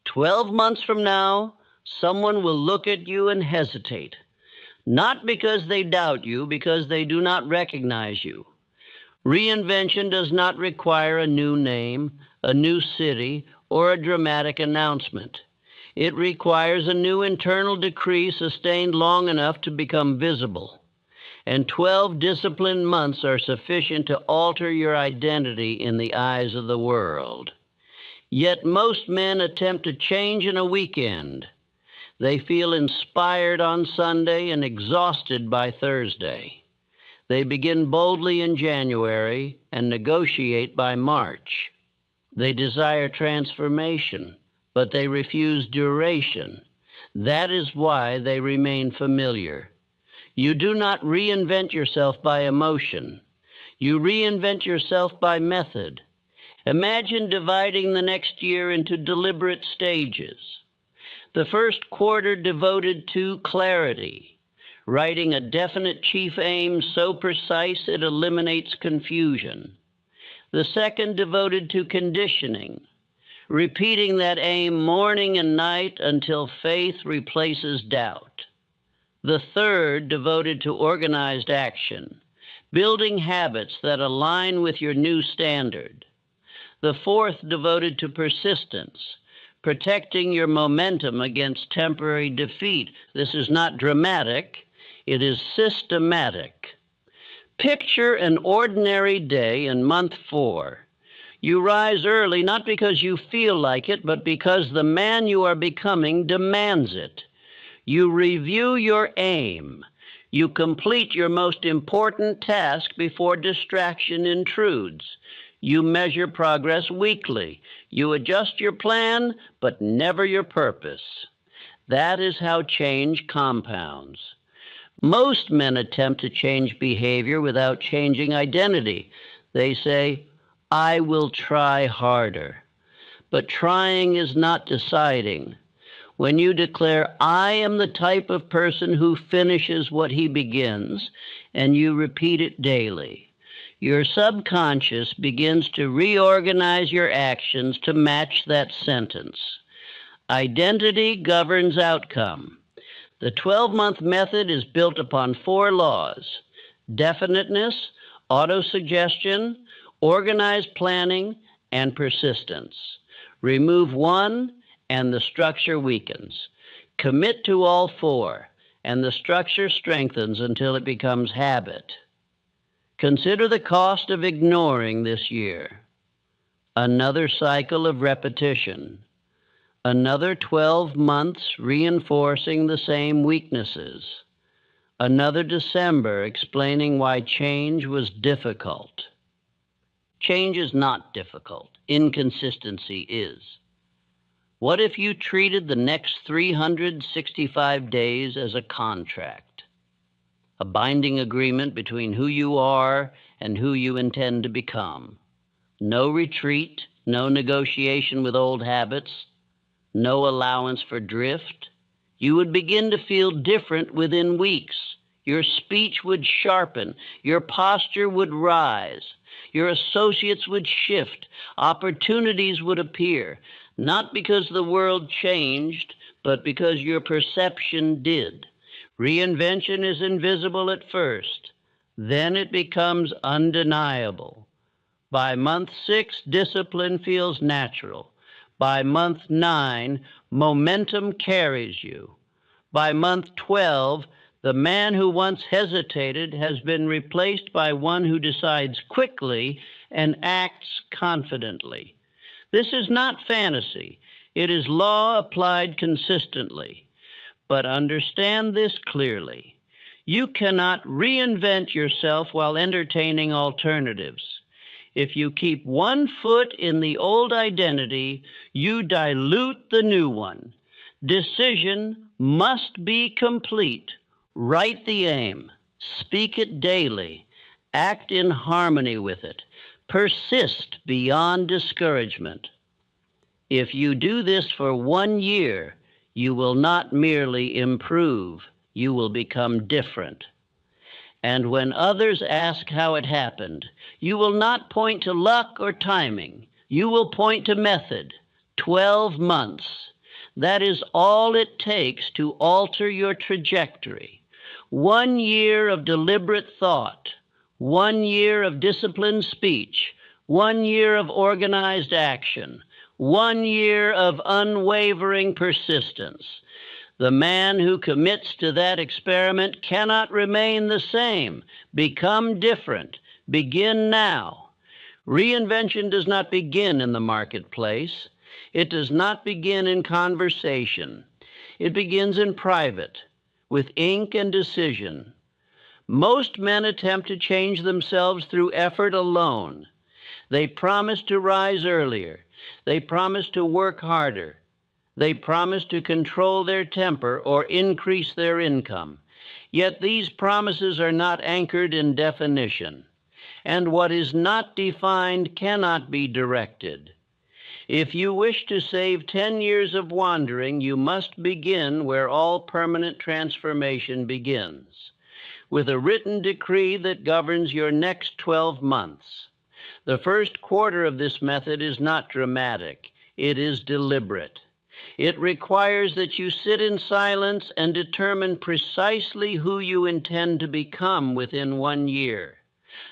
12 months from now, someone will look at you and hesitate, not because they doubt you, because they do not recognize you. Reinvention does not require a new name, a new city, or a dramatic announcement. It requires a new internal decree sustained long enough to become visible. And 12 disciplined months are sufficient to alter your identity in the eyes of the world. Yet most men attempt to change in a weekend. They feel inspired on Sunday and exhausted by Thursday. They begin boldly in January and negotiate by March. They desire transformation, but they refuse duration. That is why they remain familiar. You do not reinvent yourself by emotion. You reinvent yourself by method. Imagine dividing the next year into deliberate stages. The first quarter devoted to clarity, writing a definite chief aim so precise it eliminates confusion. The second devoted to conditioning, repeating that aim morning and night until faith replaces doubt. The third devoted to organized action, building habits that align with your new standard. The fourth devoted to persistence, protecting your momentum against temporary defeat. This is not dramatic, it is systematic. Picture an ordinary day in month 4. You rise early not because you feel like it, but because the man you are becoming demands it. You review your aim. You complete your most important task before distraction intrudes. You measure progress weekly. You adjust your plan, but never your purpose. That is how change compounds. Most men attempt to change behavior without changing identity. They say, I will try harder. But trying is not deciding. When you declare, I am the type of person who finishes what he begins, and you repeat it daily, your subconscious begins to reorganize your actions to match that sentence. Identity governs outcome. The 12-month method is built upon 4 laws: definiteness, autosuggestion, organized planning, and persistence. Remove one, and the structure weakens. Commit to all 4, and the structure strengthens until it becomes habit. Consider the cost of ignoring this year. Another cycle of repetition. Another 12 months reinforcing the same weaknesses. Another December explaining why change was difficult. Change is not difficult. Inconsistency is. What if you treated the next 365 days as a contract? A binding agreement between who you are and who you intend to become. No retreat, no negotiation with old habits, no allowance for drift. You would begin to feel different within weeks. Your speech would sharpen, your posture would rise, your associates would shift, opportunities would appear, not because the world changed, but because your perception did. Reinvention is invisible at first, then it becomes undeniable. By month 6, discipline feels natural. By month 9, momentum carries you. By month 12, the man who once hesitated has been replaced by one who decides quickly and acts confidently. This is not fantasy. It is law applied consistently. But understand this clearly. You cannot reinvent yourself while entertaining alternatives. If you keep one foot in the old identity, you dilute the new one. Decision must be complete. Write the aim. Speak it daily. Act in harmony with it. Persist beyond discouragement. If you do this for 1 year, you will not merely improve, you will become different. And when others ask how it happened, you will not point to luck or timing. You will point to method. 12 months. That is all it takes to alter your trajectory. 1 year of deliberate thought, 1 year of disciplined speech, 1 year of organized action, 1 year of unwavering persistence. The man who commits to that experiment cannot remain the same. Become different. Begin now. Reinvention does not begin in the marketplace. It does not begin in conversation. It begins in private, with ink and decision. Most men attempt to change themselves through effort alone. They promise to rise earlier. They promise to work harder. They promise to control their temper or increase their income. Yet these promises are not anchored in definition. And what is not defined cannot be directed. If you wish to save 10 years of wandering, you must begin where all permanent transformation begins, with a written decree that governs your next 12 months. The first quarter of this method is not dramatic. It is deliberate. It requires that you sit in silence and determine precisely who you intend to become within 1 year.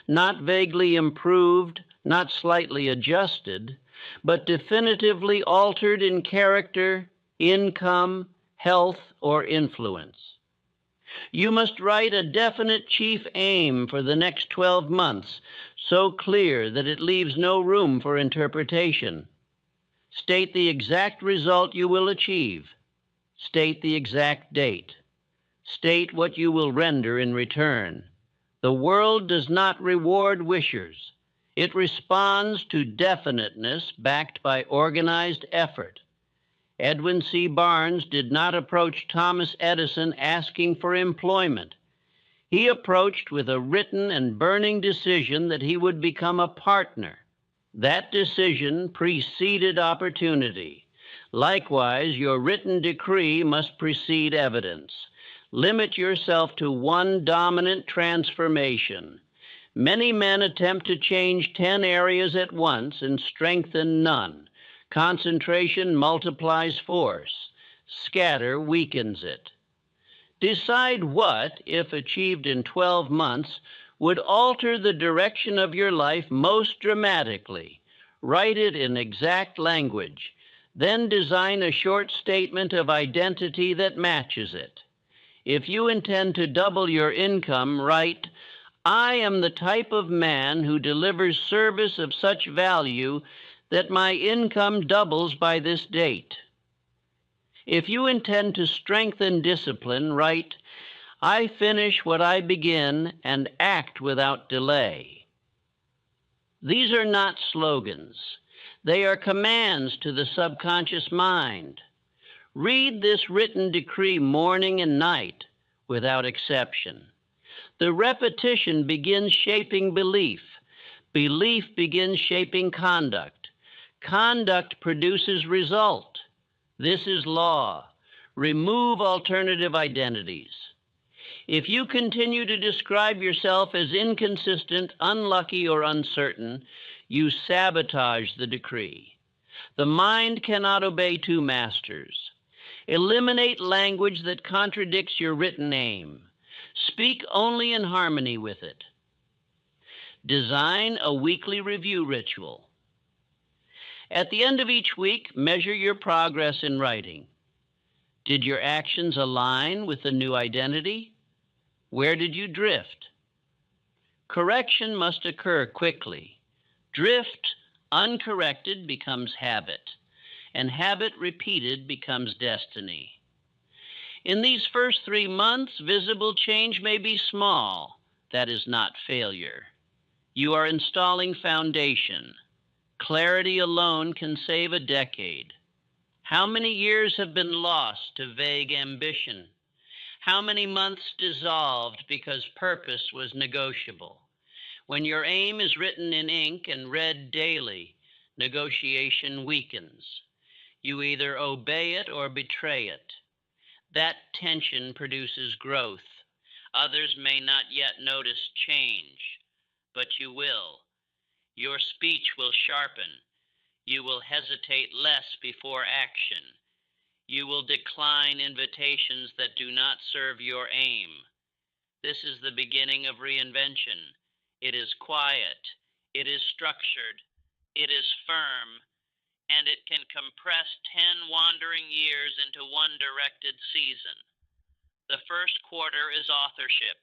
Not vaguely improved, not slightly adjusted, but definitively altered in character, income, health, or influence. You must write a definite chief aim for the next 12 months, so clear that it leaves no room for interpretation. State the exact result you will achieve. State the exact date. State what you will render in return. The world does not reward wishers. It responds to definiteness backed by organized effort. Edwin C. Barnes did not approach Thomas Edison asking for employment. He approached with a written and burning decision that he would become a partner. That decision preceded opportunity. Likewise, your written decree must precede evidence. Limit yourself to one dominant transformation. Many men attempt to change 10 areas at once and strengthen none. Concentration multiplies force. Scatter weakens it. Decide what, if achieved in 12 months, would alter the direction of your life most dramatically. Write it in exact language. Then design a short statement of identity that matches it. If you intend to double your income, write, "I am the type of man who delivers service of such value that my income doubles by this date." If you intend to strengthen discipline, write, "I finish what I begin and act without delay." These are not slogans. They are commands to the subconscious mind. Read this written decree morning and night without exception. The repetition begins shaping belief. Belief begins shaping conduct. Conduct produces result. This is law. Remove alternative identities. If you continue to describe yourself as inconsistent, unlucky, or uncertain, you sabotage the decree. The mind cannot obey two masters. Eliminate language that contradicts your written aim. Speak only in harmony with it. Design a weekly review ritual. At the end of each week, measure your progress in writing. Did your actions align with the new identity? Where did you drift? Correction must occur quickly. Drift, uncorrected, becomes habit, and habit repeated becomes destiny. In these first 3 months, visible change may be small. That is not failure. You are installing foundation. Clarity alone can save a decade. How many years have been lost to vague ambition? How many months dissolved because purpose was negotiable? When your aim is written in ink and read daily, negotiation weakens. You either obey it or betray it. That tension produces growth. Others may not yet notice change, but you will. Your speech will sharpen. You will hesitate less before action. You will decline invitations that do not serve your aim. This is the beginning of reinvention. It is quiet, it is structured, it is firm, and it can compress 10 wandering years into one directed season. The first quarter is authorship.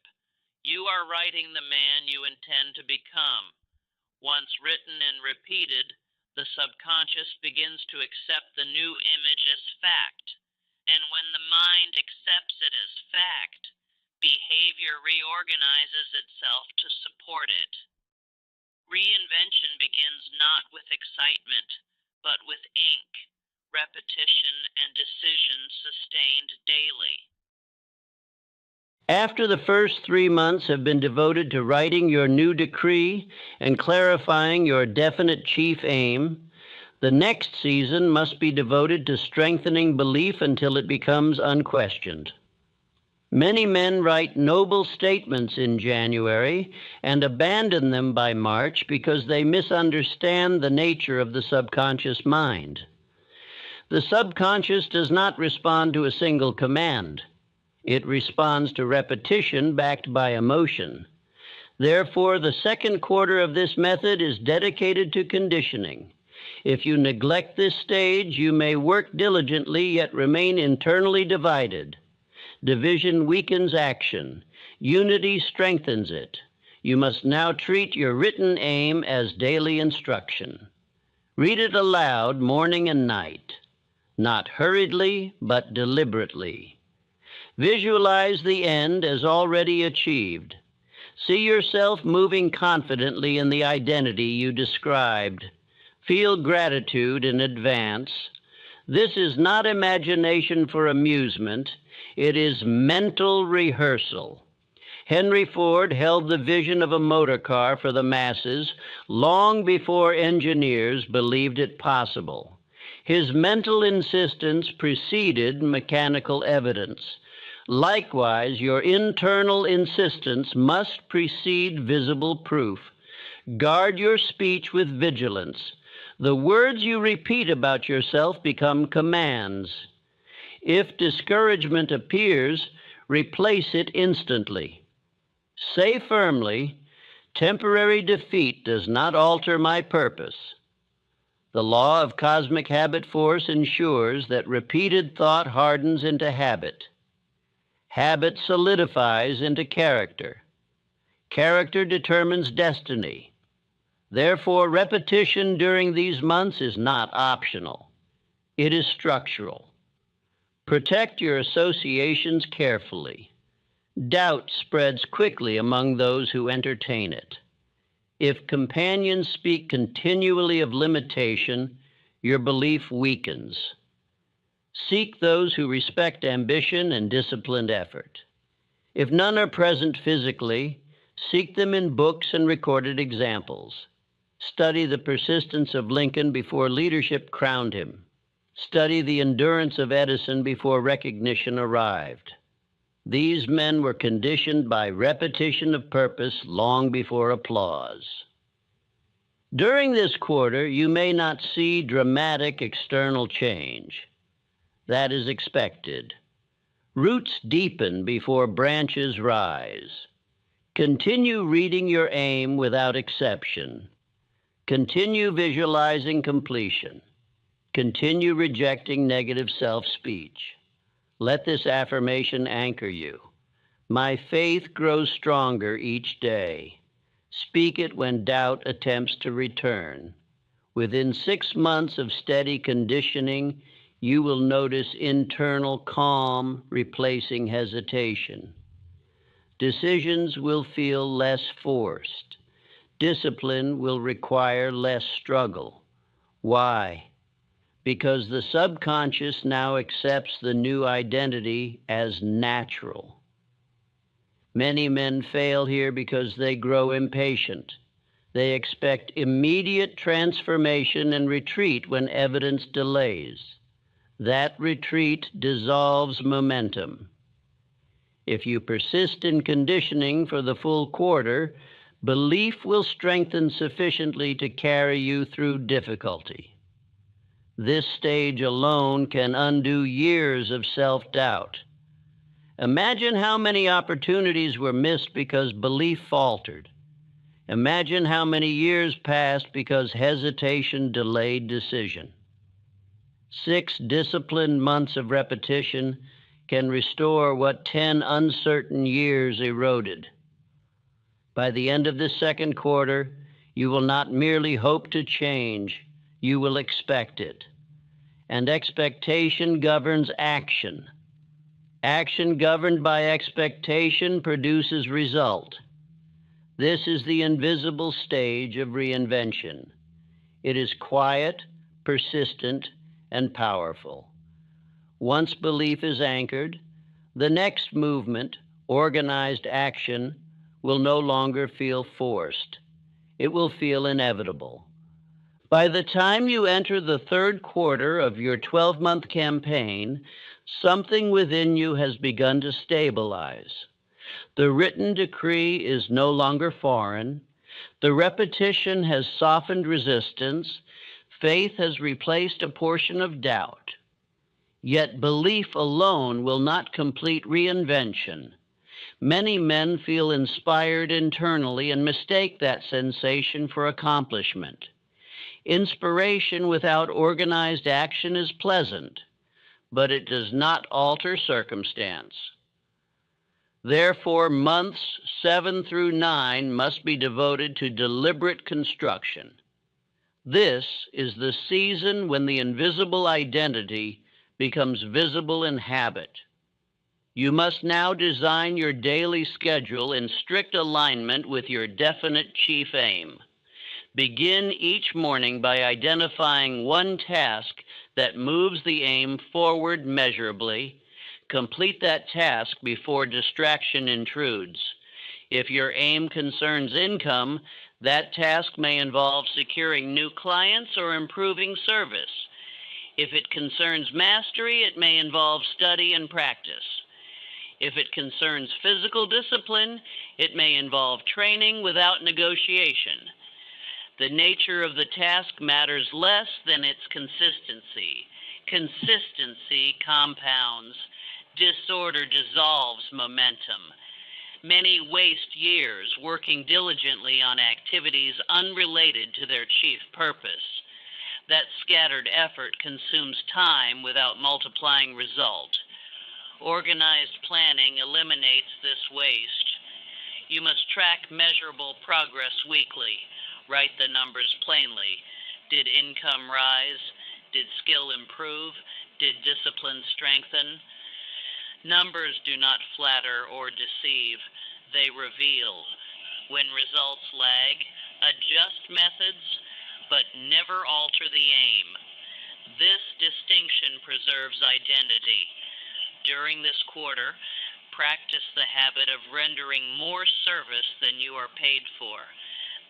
You are writing the man you intend to become. Once written and repeated, the subconscious begins to accept the new image as fact. And when the mind accepts it as fact, behavior reorganizes itself to support it. Reinvention begins not with excitement, but with ink, repetition, and decision sustained daily. After the first 3 months have been devoted to writing your new decree and clarifying your definite chief aim, the next season must be devoted to strengthening belief until it becomes unquestioned. Many men write noble statements in January and abandon them by March because they misunderstand the nature of the subconscious mind. The subconscious does not respond to a single command. It responds to repetition backed by emotion. Therefore, the second quarter of this method is dedicated to conditioning. If you neglect this stage, you may work diligently yet remain internally divided. Division weakens action. Unity strengthens it. You must now treat your written aim as daily instruction. Read it aloud morning and night, not hurriedly, but deliberately. Visualize the end as already achieved. See yourself moving confidently in the identity you described. Feel gratitude in advance. This is not imagination for amusement. It is mental rehearsal. Henry Ford held the vision of a motor car for the masses long before engineers believed it possible. His mental insistence preceded mechanical evidence. Likewise, your internal insistence must precede visible proof. Guard your speech with vigilance. The words you repeat about yourself become commands. If discouragement appears, replace it instantly. Say firmly, temporary defeat does not alter my purpose. The law of cosmic habit force ensures that repeated thought hardens into habit. Habit solidifies into character. Character determines destiny. Therefore, repetition during these months is not optional. It is structural. Protect your associations carefully. Doubt spreads quickly among those who entertain it. If companions speak continually of limitation, your belief weakens. Seek those who respect ambition and disciplined effort. If none are present physically, seek them in books and recorded examples. Study the persistence of Lincoln before leadership crowned him. Study the endurance of Edison before recognition arrived. These men were conditioned by repetition of purpose long before applause. During this quarter, you may not see dramatic external change. That is expected. Roots deepen before branches rise. Continue reading your aim without exception. Continue visualizing completion. Continue rejecting negative self-speech. Let this affirmation anchor you. My faith grows stronger each day. Speak it when doubt attempts to return. Within 6 months of steady conditioning, you will notice internal calm replacing hesitation. Decisions will feel less forced. Discipline will require less struggle. Why? Because the subconscious now accepts the new identity as natural. Many men fail here because they grow impatient. They expect immediate transformation and retreat when evidence delays. That retreat dissolves momentum. If you persist in conditioning for the full quarter, belief will strengthen sufficiently to carry you through difficulty. This stage alone can undo years of self-doubt. Imagine how many opportunities were missed because belief faltered. Imagine how many years passed because hesitation delayed decision. 6 disciplined months of repetition can restore what 10 uncertain years eroded. By the end of the second quarter, you will not merely hope to change, you will expect it. And expectation governs action. Action governed by expectation produces result. This is the invisible stage of reinvention. It is quiet, persistent, and powerful. Once belief is anchored, the next movement, organized action, will no longer feel forced. It will feel inevitable. By the time you enter the third quarter of your 12-month campaign, something within you has begun to stabilize. The written decree is no longer foreign. The repetition has softened resistance. Faith has replaced a portion of doubt. Yet belief alone will not complete reinvention. Many men feel inspired internally and mistake that sensation for accomplishment. Inspiration without organized action is pleasant, but it does not alter circumstance. Therefore, months 7 through 9 must be devoted to deliberate construction. This is the season when the invisible identity becomes visible in habit. You must now design your daily schedule in strict alignment with your definite chief aim. Begin each morning by identifying one task that moves the aim forward measurably. Complete that task before distraction intrudes. If your aim concerns income, that task may involve securing new clients or improving service. If it concerns mastery, it may involve study and practice. If it concerns physical discipline, it may involve training without negotiation. The nature of the task matters less than its consistency. Consistency compounds. Disorder dissolves momentum. Many waste years working diligently on activities unrelated to their chief purpose. That scattered effort consumes time without multiplying result. Organized planning eliminates this waste. You must track measurable progress weekly. Write the numbers plainly. Did income rise? Did skill improve? Did discipline strengthen? Numbers do not flatter or deceive. They reveal. When results lag, adjust methods, but never alter the aim. This distinction preserves identity. During this quarter, practice the habit of rendering more service than you are paid for.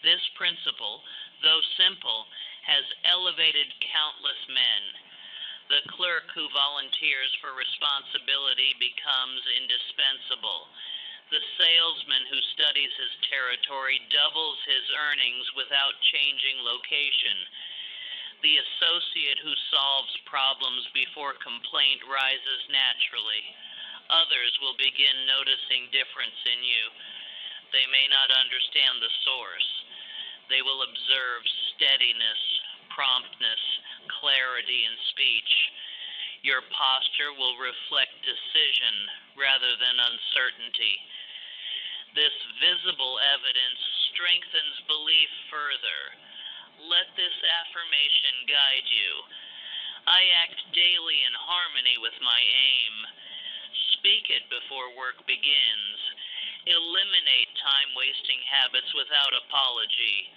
This principle, though simple, has elevated countless men. The clerk who volunteers for responsibility becomes indispensable. The salesman who studies his territory doubles his earnings without changing location. The associate who solves problems before complaint rises naturally. Others will begin noticing difference in you. They may not understand the source. They will observe steadiness, promptness, clarity in speech. Your posture will reflect decision rather than uncertainty. This visible evidence strengthens belief further. Let this affirmation guide you. I act daily in harmony with my aim. Speak it before work begins. Eliminate time-wasting habits without apology.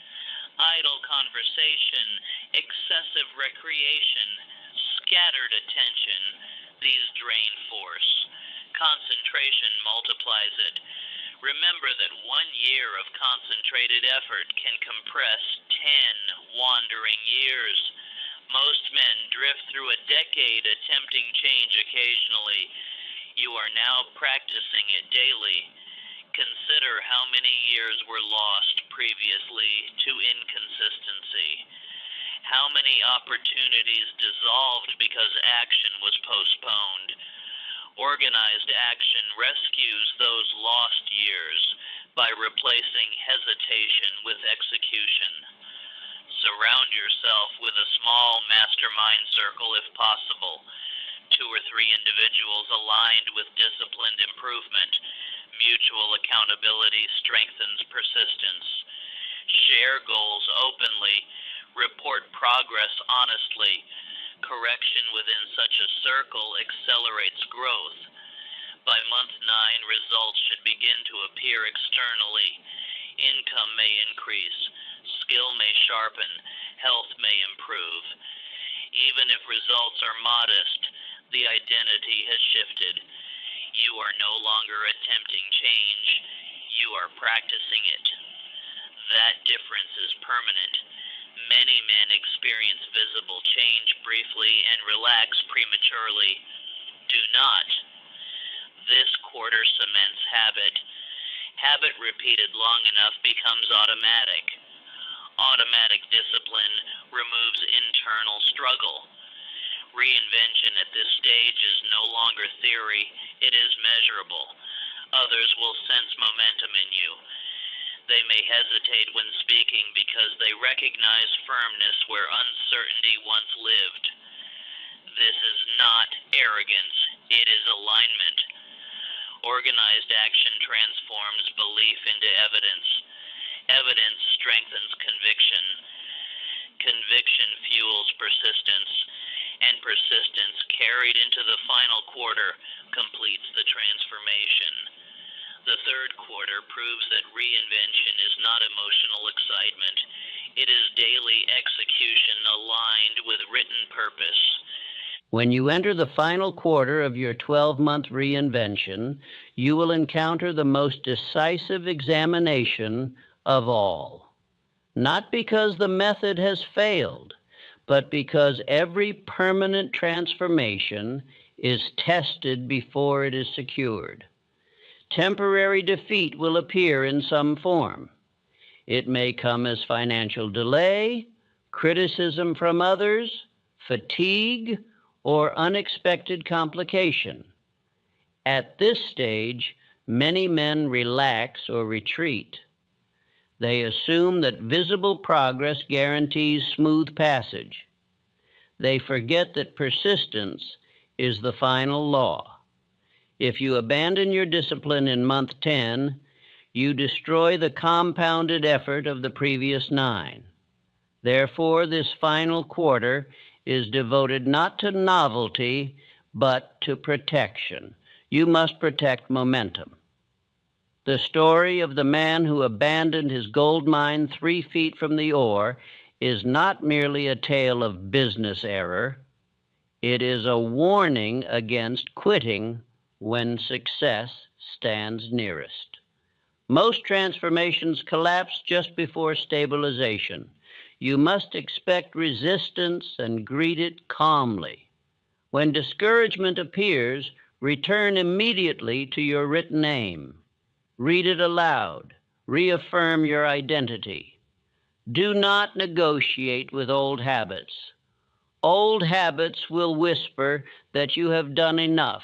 Idle conversation, excessive recreation, scattered attention, these drain force. Concentration multiplies it. Remember that 1 year of concentrated effort can compress 10 wandering years. Most men drift through a decade attempting change occasionally. You are now practicing it daily. Consider how many years were lost previously to inconsistency. How many opportunities dissolved because action was postponed? Organized action rescues those lost years by replacing hesitation with execution. Surround yourself with a small mastermind circle if possible. 2 or 3 individuals aligned with disciplined improvement. Mutual accountability strengthens persistence. Share goals openly. Report progress honestly. Correction within such a circle accelerates growth. By month 9, results should begin to appear externally. Income may increase, skill may sharpen, health may improve. Even if results are modest, the identity has shifted. You are no longer attempting change, you are practicing it. That difference is permanent. Many men experience visible change briefly and relax prematurely. Do not. This quarter cements habit. Habit repeated long enough becomes automatic. Automatic discipline removes internal struggle. Reinvention at this stage is no longer theory, it is measurable. Others will sense momentum in you. They may hesitate when speaking because they recognize firmness where uncertainty once lived. This is not arrogance, it is alignment. Organized action transforms belief into evidence. Evidence strengthens conviction. Conviction fuels persistence, and persistence carried into the final quarter completes the transformation. The third quarter proves that reinvention is not emotional excitement. It is daily execution aligned with written purpose. When you enter the final quarter of your 12-month reinvention, you will encounter the most decisive examination of all. Not because the method has failed, but because every permanent transformation is tested before it is secured. Temporary defeat will appear in some form. It may come as financial delay, criticism from others, fatigue, or unexpected complication. At this stage, many men relax or retreat. They assume that visible progress guarantees smooth passage. They forget that persistence is the final law. If you abandon your discipline in month 10, you destroy the compounded effort of the previous 9. Therefore, this final quarter is devoted not to novelty, but to protection. You must protect momentum. The story of the man who abandoned his gold mine 3 feet from the ore is not merely a tale of business error. It is a warning against quitting when success stands nearest. Most transformations collapse just before stabilization. You must expect resistance and greet it calmly. When discouragement appears, return immediately to your written aim. Read it aloud. Reaffirm your identity. Do not negotiate with old habits. Old habits will whisper that you have done enough,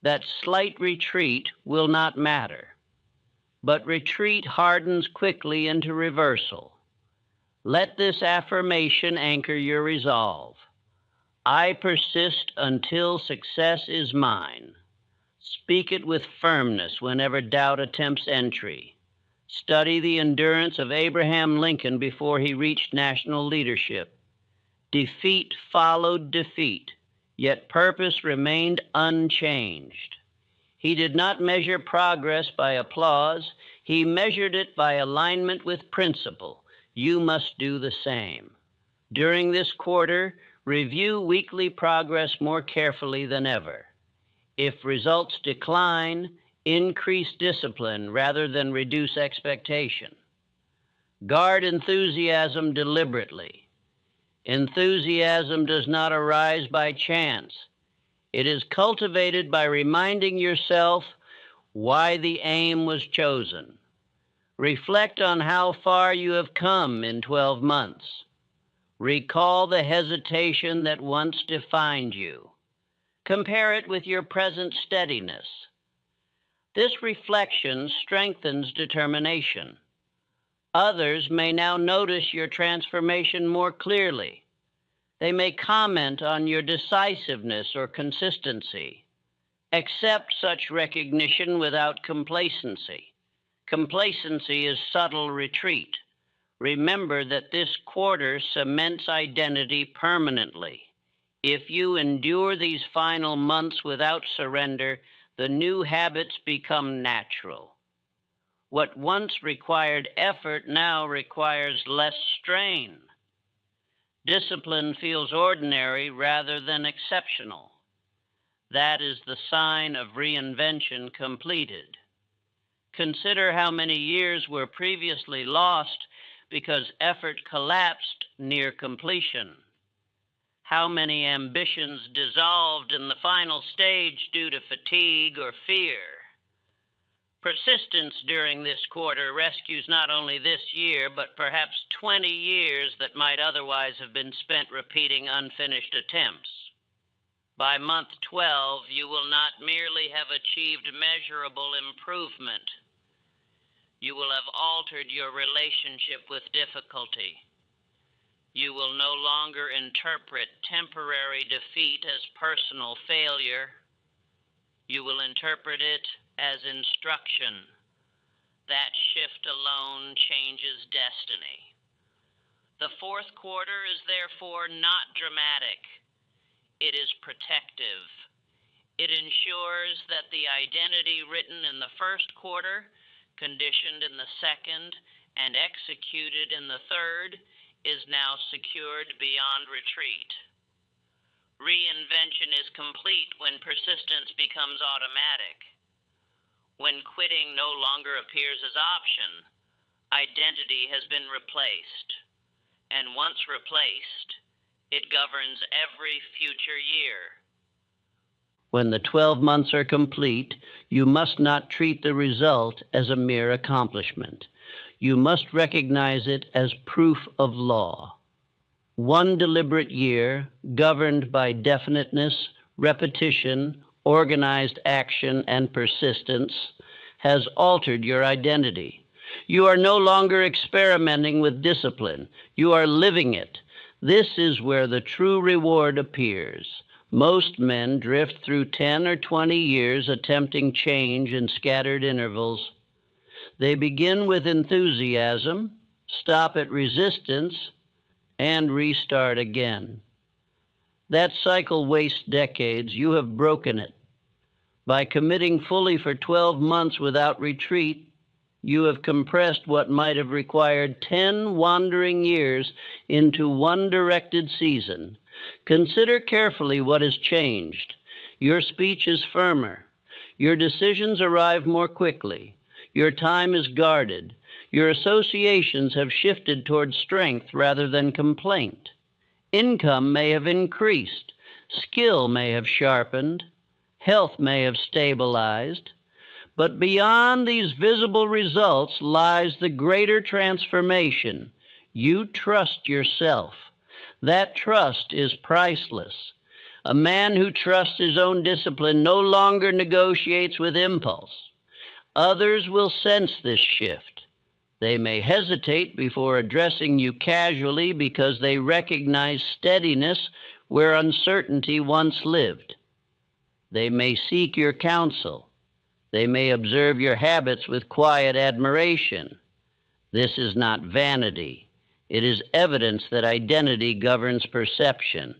that slight retreat will not matter. But retreat hardens quickly into reversal. Let this affirmation anchor your resolve. I persist until success is mine. Speak it with firmness whenever doubt attempts entry. Study the endurance of Abraham Lincoln before he reached national leadership. Defeat followed defeat, yet purpose remained unchanged. He did not measure progress by applause. He measured it by alignment with principle. You must do the same. During this quarter, review weekly progress more carefully than ever. If results decline, increase discipline rather than reduce expectation. Guard enthusiasm deliberately. Enthusiasm does not arise by chance. It is cultivated by reminding yourself why the aim was chosen. Reflect on how far you have come in 12 months. Recall the hesitation that once defined you. Compare it with your present steadiness. This reflection strengthens determination. Others may now notice your transformation more clearly. They may comment on your decisiveness or consistency. Accept such recognition without complacency. Complacency is subtle retreat. Remember that this quarter cements identity permanently. If you endure these final months without surrender, the new habits become natural. What once required effort now requires less strain. Discipline feels ordinary rather than exceptional. That is the sign of reinvention completed. Consider how many years were previously lost because effort collapsed near completion. How many ambitions dissolved in the final stage due to fatigue or fear. Persistence during this quarter rescues not only this year, but perhaps 20 years that might otherwise have been spent repeating unfinished attempts. By month 12, you will not merely have achieved measurable improvement. You will have altered your relationship with difficulty. You will no longer interpret temporary defeat as personal failure. You will interpret it as instruction. That shift alone changes destiny. The fourth quarter is therefore not dramatic. It is protective. It ensures that the identity written in the first quarter, conditioned in the second, and executed in the third, is now secured beyond retreat. Reinvention is complete when persistence becomes automatic. When quitting no longer appears as option, identity has been replaced. And once replaced, it governs every future year. When the 12 months are complete, you must not treat the result as a mere accomplishment. You must recognize it as proof of law. One deliberate year, governed by definiteness, repetition, organized action, and persistence, has altered your identity. You are no longer experimenting with discipline. You are living it. This is where the true reward appears. Most men drift through 10 or 20 years attempting change in scattered intervals. They begin with enthusiasm, stop at resistance, and restart again. That cycle wastes decades. You have broken it. By committing fully for 12 months without retreat, you have compressed what might have required 10 wandering years into one directed season. Consider carefully what has changed. Your speech is firmer. Your decisions arrive more quickly. Your time is guarded. Your associations have shifted toward strength rather than complaint. Income may have increased. Skill may have sharpened. Health may have stabilized. But beyond these visible results lies the greater transformation. You trust yourself. That trust is priceless. A man who trusts his own discipline no longer negotiates with impulse. Others will sense this shift. They may hesitate before addressing you casually because they recognize steadiness where uncertainty once lived. They may seek your counsel. They may observe your habits with quiet admiration. This is not vanity. It is evidence that identity governs perception.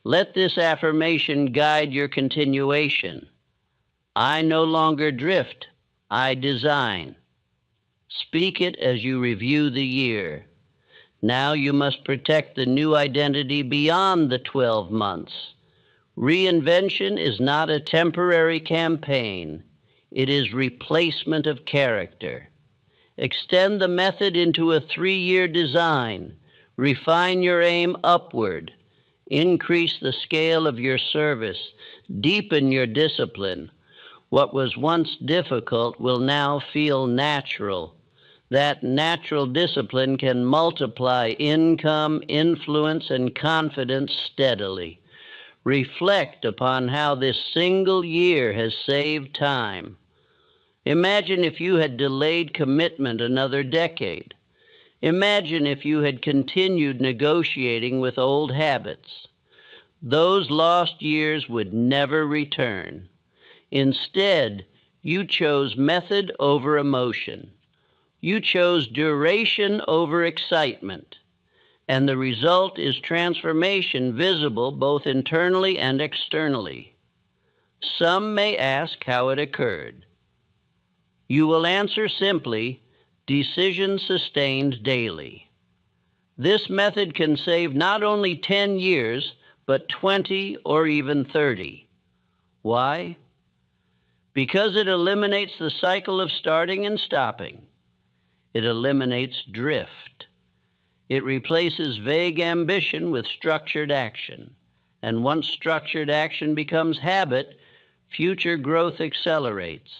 Let this affirmation guide your continuation. I no longer drift. I design. Speak it as you review the year. Now you must protect the new identity beyond the 12 months. Reinvention is not a temporary campaign. It is replacement of character. Extend the method into a 3-year design. Refine your aim upward. Increase the scale of your service. Deepen your discipline. What was once difficult will now feel natural. That natural discipline can multiply income, influence, and confidence steadily. Reflect upon how this single year has saved time. Imagine if you had delayed commitment another decade. Imagine if you had continued negotiating with old habits. Those lost years would never return. Instead, you chose method over emotion. You chose duration over excitement. And the result is transformation visible both internally and externally. Some may ask how it occurred. You will answer simply, decision sustained daily. This method can save not only 10 years, but 20 or even 30. Why? Because it eliminates the cycle of starting and stopping. It eliminates drift. It replaces vague ambition with structured action. And once structured action becomes habit, future growth accelerates.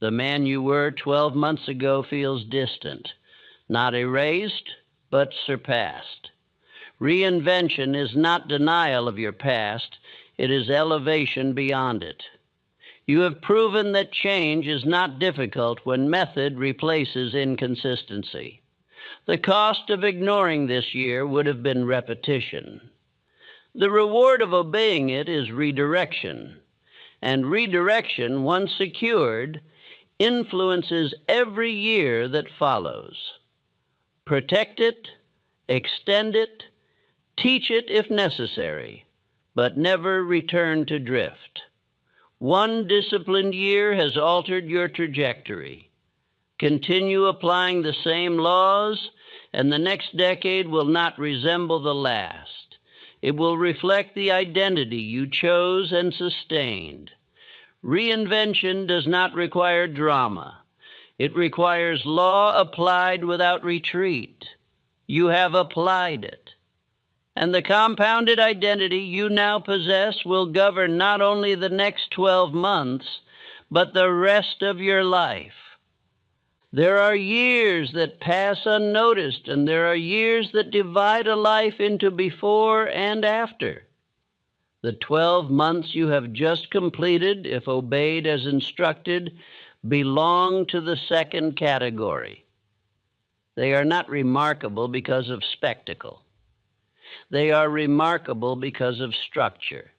The man you were 12 months ago feels distant, not erased, but surpassed. Reinvention is not denial of your past, it is elevation beyond it. You have proven that change is not difficult when method replaces inconsistency. The cost of ignoring this year would have been repetition. The reward of obeying it is redirection. And redirection, once secured, influences every year that follows. Protect it, extend it, teach it if necessary, but never return to drift. One disciplined year has altered your trajectory. Continue applying the same laws, and the next decade will not resemble the last. It will reflect the identity you chose and sustained. Reinvention does not require drama. It requires law applied without retreat. You have applied it. And the compounded identity you now possess will govern not only the next 12 months, but the rest of your life. There are years that pass unnoticed, and there are years that divide a life into before and after. The 12 months you have just completed, if obeyed as instructed, belong to the second category. They are not remarkable because of spectacle. They are remarkable because of structure.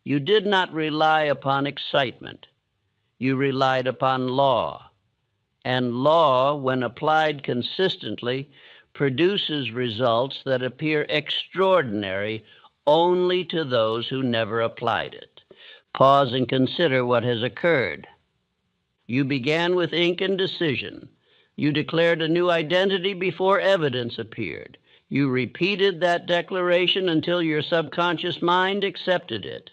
You did not rely upon excitement. You relied upon law. And law, when applied consistently, produces results that appear extraordinary only to those who never applied it. Pause and consider what has occurred. You began with ink and decision. You declared a new identity before evidence appeared. You repeated that declaration until your subconscious mind accepted it.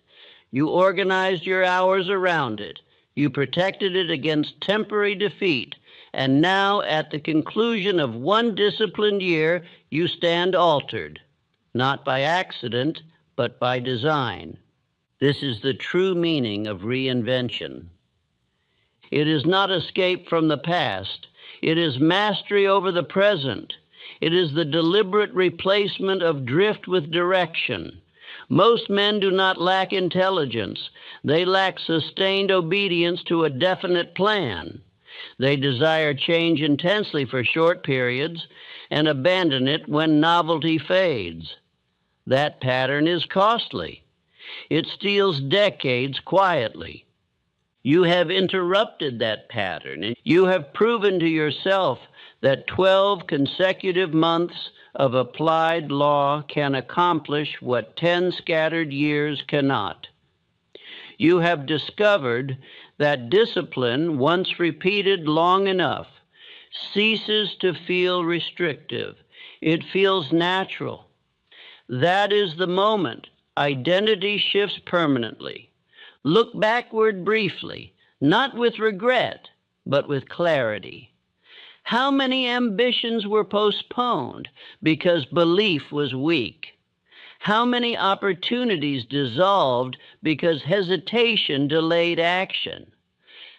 You organized your hours around it. You protected it against temporary defeat. And now, at the conclusion of one disciplined year, you stand altered, not by accident, but by design. This is the true meaning of reinvention. It is not escape from the past. It is mastery over the present. It is the deliberate replacement of drift with direction. Most men do not lack intelligence. They lack sustained obedience to a definite plan. They desire change intensely for short periods and abandon it when novelty fades. That pattern is costly. It steals decades quietly. You have interrupted that pattern, and you have proven to yourself that 12 consecutive months of applied law can accomplish what 10 scattered years cannot. You have discovered that discipline, once repeated long enough, ceases to feel restrictive. It feels natural. That is the moment identity shifts permanently. Look backward briefly, not with regret, but with clarity. How many ambitions were postponed because belief was weak? How many opportunities dissolved because hesitation delayed action?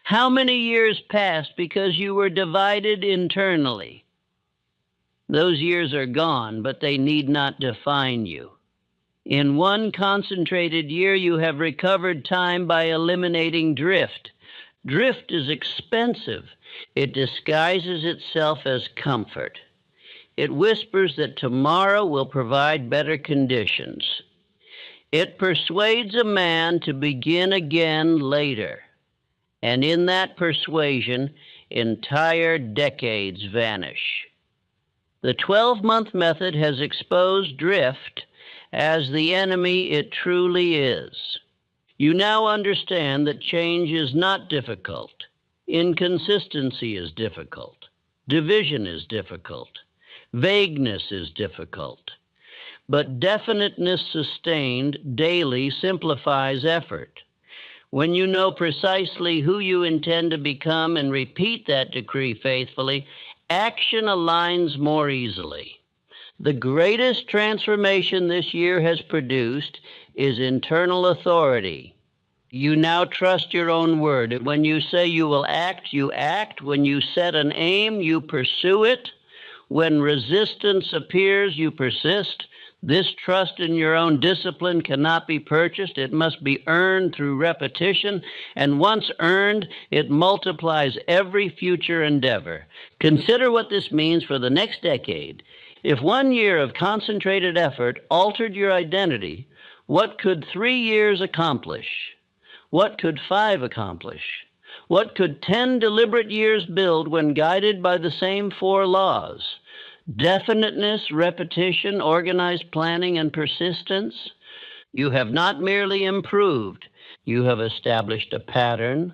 How many years passed because you were divided internally? Those years are gone, but they need not define you. In one concentrated year, you have recovered time by eliminating drift. Drift is expensive. It disguises itself as comfort. It whispers that tomorrow will provide better conditions. It persuades a man to begin again later. And in that persuasion, entire decades vanish. The 12-month method has exposed drift as the enemy it truly is. You now understand that change is not difficult. Inconsistency is difficult. Division is difficult. Vagueness is difficult. But definiteness sustained daily simplifies effort. When you know precisely who you intend to become and repeat that decree faithfully, action aligns more easily. The greatest transformation this year has produced is internal authority. You now trust your own word. When you say you will act, you act. When you set an aim, you pursue it. When resistance appears, you persist. This trust in your own discipline cannot be purchased. It must be earned through repetition, and once earned, it multiplies every future endeavor. Consider what this means for the next decade. If 1 year of concentrated effort altered your identity, what could 3 years accomplish? What could 5 accomplish? What could 10 deliberate years build when guided by the same 4 laws? Definiteness, repetition, organized planning, and persistence. You have not merely improved, you have established a pattern.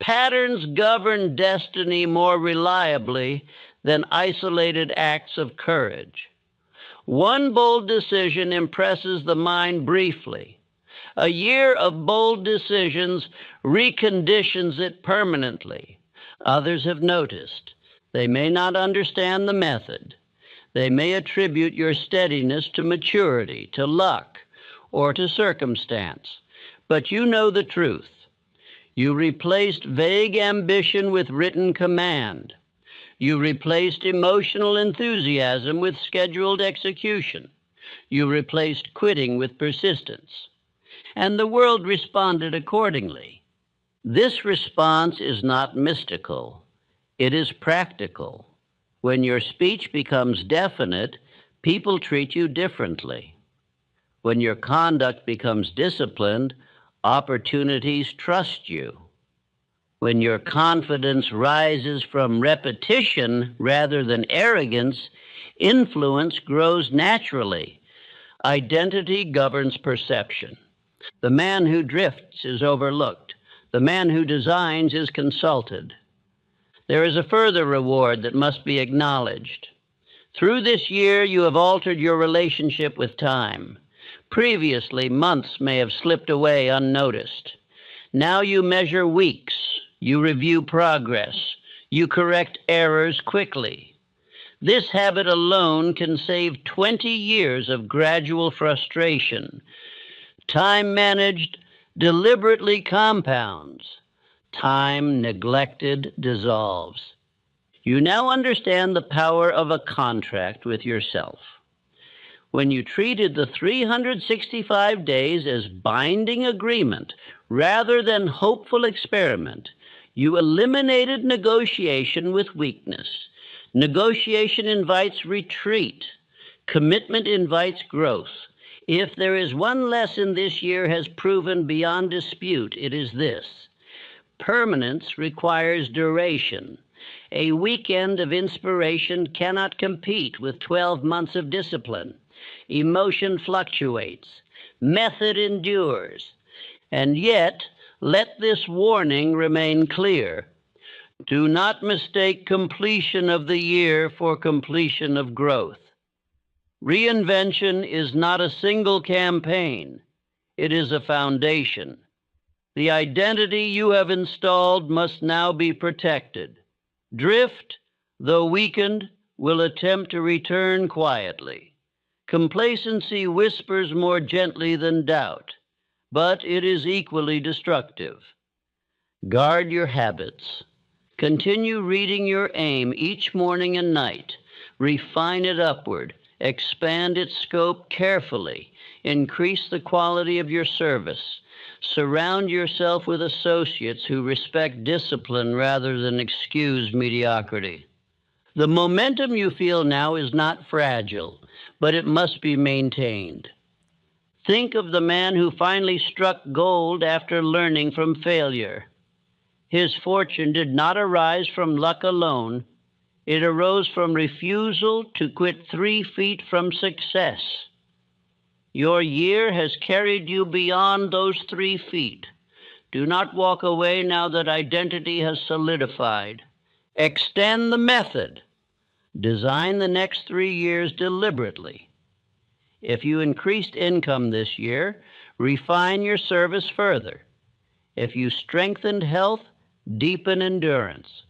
Patterns govern destiny more reliably than isolated acts of courage. One bold decision impresses the mind briefly. A year of bold decisions reconditions it permanently. Others have noticed. They may not understand the method. They may attribute your steadiness to maturity, to luck, or to circumstance. But you know the truth. You replaced vague ambition with written command. You replaced emotional enthusiasm with scheduled execution. You replaced quitting with persistence. And the world responded accordingly. This response is not mystical. It is practical. When your speech becomes definite, people treat you differently. When your conduct becomes disciplined, opportunities trust you. When your confidence rises from repetition rather than arrogance, influence grows naturally. Identity governs perception. The man who drifts is overlooked. The man who designs is consulted. There is a further reward that must be acknowledged. Through this year, you have altered your relationship with time. Previously, months may have slipped away unnoticed. Now you measure weeks. You review progress. You correct errors quickly. This habit alone can save 20 years of gradual frustration. Time managed deliberately compounds. Time neglected dissolves. You now understand the power of a contract with yourself. When you treated the 365 days as binding agreement rather than hopeful experiment, you eliminated negotiation with weakness. Negotiation invites retreat. Commitment invites growth. If there is one lesson this year has proven beyond dispute, it is this. Permanence requires duration. A weekend of inspiration cannot compete with 12 months of discipline. Emotion fluctuates. Method endures. And yet, let this warning remain clear. Do not mistake completion of the year for completion of growth. Reinvention is not a single campaign. It is a foundation. The identity you have installed must now be protected. Drift, though weakened, will attempt to return quietly. Complacency whispers more gently than doubt, but it is equally destructive. Guard your habits. Continue reading your aim each morning and night. Refine it upward. Expand its scope carefully. Increase the quality of your service. Surround yourself with associates who respect discipline rather than excuse mediocrity. The momentum you feel now is not fragile, but it must be maintained. Think of the man who finally struck gold after learning from failure. His fortune did not arise from luck alone. It arose from refusal to quit 3 feet from success. Your year has carried you beyond those 3 feet. Do not walk away now that identity has solidified. Extend the method. Design the next 3 years deliberately. If you increased income this year, refine your service further. If you strengthened health, deepen endurance.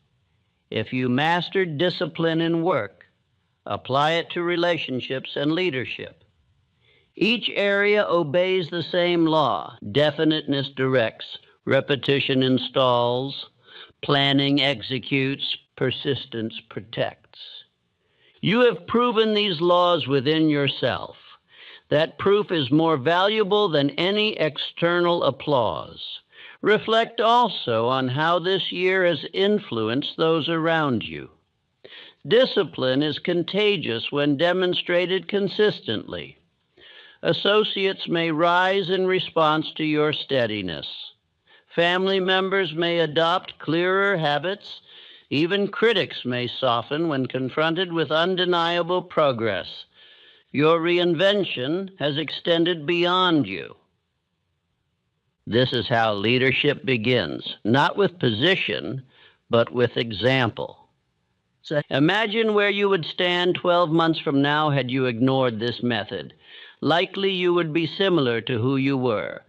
If you mastered discipline in work, apply it to relationships and leadership. Each area obeys the same law. Definiteness directs, repetition installs, planning executes, persistence protects. You have proven these laws within yourself. That proof is more valuable than any external applause. Reflect also on how this year has influenced those around you. Discipline is contagious when demonstrated consistently. Associates may rise in response to your steadiness. Family members may adopt clearer habits. Even critics may soften when confronted with undeniable progress. Your reinvention has extended beyond you. This is how leadership begins, not with position, but with example. So imagine where you would stand 12 months from now had you ignored this method. Likely you would be similar to who you were,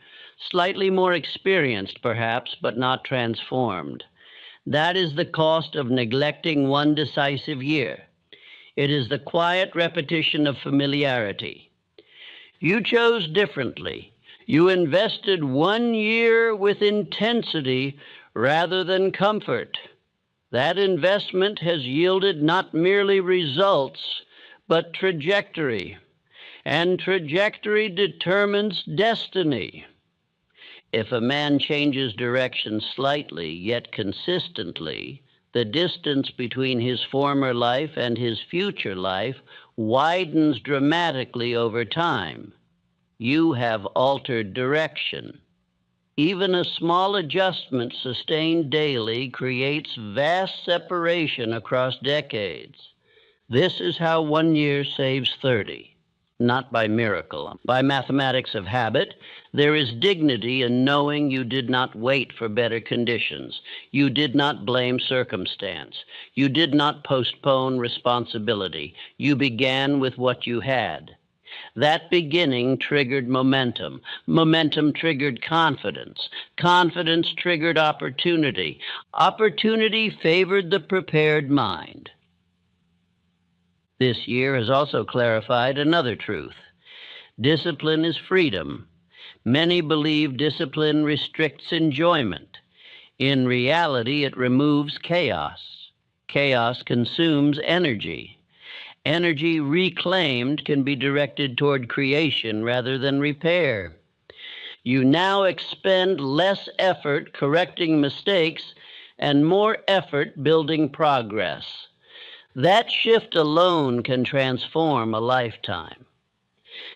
slightly more experienced perhaps, but not transformed. That is the cost of neglecting one decisive year. It is the quiet repetition of familiarity. You chose differently. You invested 1 year with intensity rather than comfort. That investment has yielded not merely results, but trajectory. And trajectory determines destiny. If a man changes direction slightly, yet consistently, the distance between his former life and his future life widens dramatically over time. You have altered direction. Even a small adjustment sustained daily creates vast separation across decades. This is how 1 year saves 30. Not by miracle. By mathematics of habit, there is dignity in knowing you did not wait for better conditions. You did not blame circumstance. You did not postpone responsibility. You began with what you had. That beginning triggered momentum. Momentum triggered confidence. Confidence triggered opportunity. Opportunity favored the prepared mind. This year has also clarified another truth. Discipline is freedom. Many believe discipline restricts enjoyment. In reality, it removes chaos. Chaos consumes energy. Energy reclaimed can be directed toward creation rather than repair. You now expend less effort correcting mistakes and more effort building progress. That shift alone can transform a lifetime.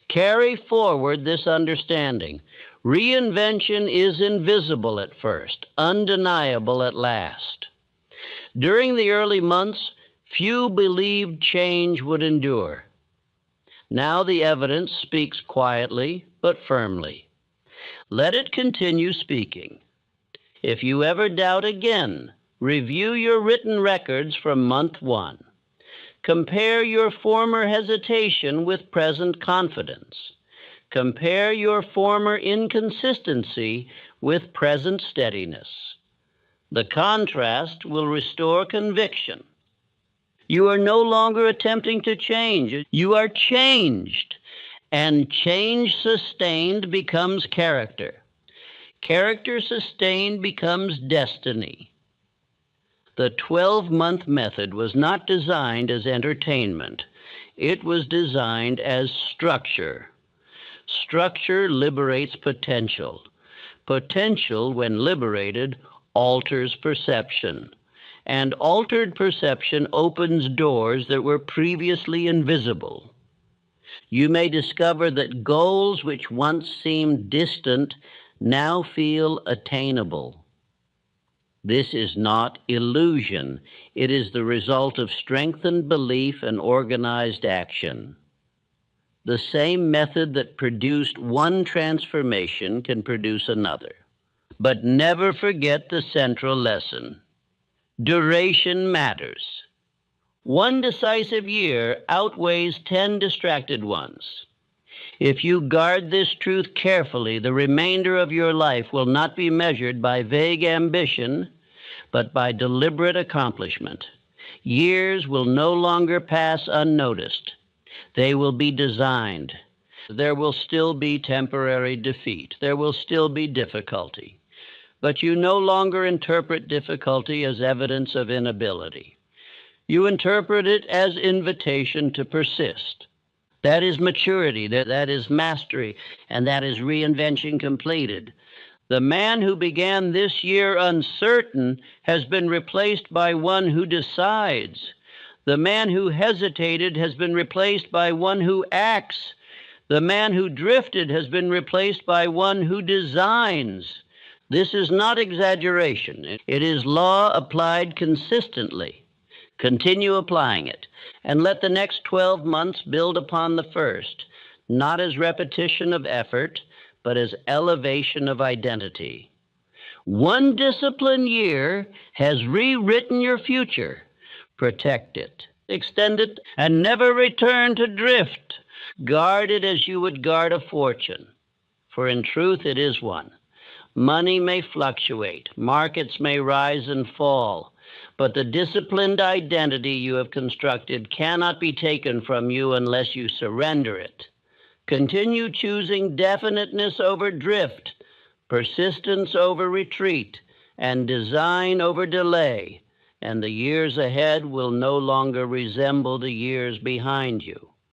Carry forward this understanding. Reinvention is invisible at first, undeniable at last. During the early months, few believed change would endure. Now the evidence speaks quietly but firmly. Let it continue speaking. If you ever doubt again, review your written records from month 1. Compare your former hesitation with present confidence. Compare your former inconsistency with present steadiness. The contrast will restore conviction. You are no longer attempting to change. You are changed, and change sustained becomes character. Character sustained becomes destiny. The 12-month method was not designed as entertainment. It was designed as structure. Structure liberates potential. Potential, when liberated, alters perception. And altered perception opens doors that were previously invisible. You may discover that goals which once seemed distant now feel attainable. This is not illusion. It is the result of strengthened belief and organized action. The same method that produced one transformation can produce another. But never forget the central lesson. Duration matters. One decisive year outweighs 10 distracted ones. If you guard this truth carefully, the remainder of your life will not be measured by vague ambition, but by deliberate accomplishment. Years will no longer pass unnoticed. They will be designed. There will still be temporary defeat. There will still be difficulty. But you no longer interpret difficulty as evidence of inability. You interpret it as invitation to persist. That is maturity, that is mastery, and that is reinvention completed. The man who began this year uncertain has been replaced by one who decides. The man who hesitated has been replaced by one who acts. The man who drifted has been replaced by one who designs. This is not exaggeration. It is law applied consistently. Continue applying it, and let the next 12 months build upon the first, not as repetition of effort, but as elevation of identity. One disciplined year has rewritten your future. Protect it, extend it, and never return to drift. Guard it as you would guard a fortune, for in truth it is one. Money may fluctuate, markets may rise and fall, but the disciplined identity you have constructed cannot be taken from you unless you surrender it. Continue choosing definiteness over drift, persistence over retreat, and design over delay, and the years ahead will no longer resemble the years behind you.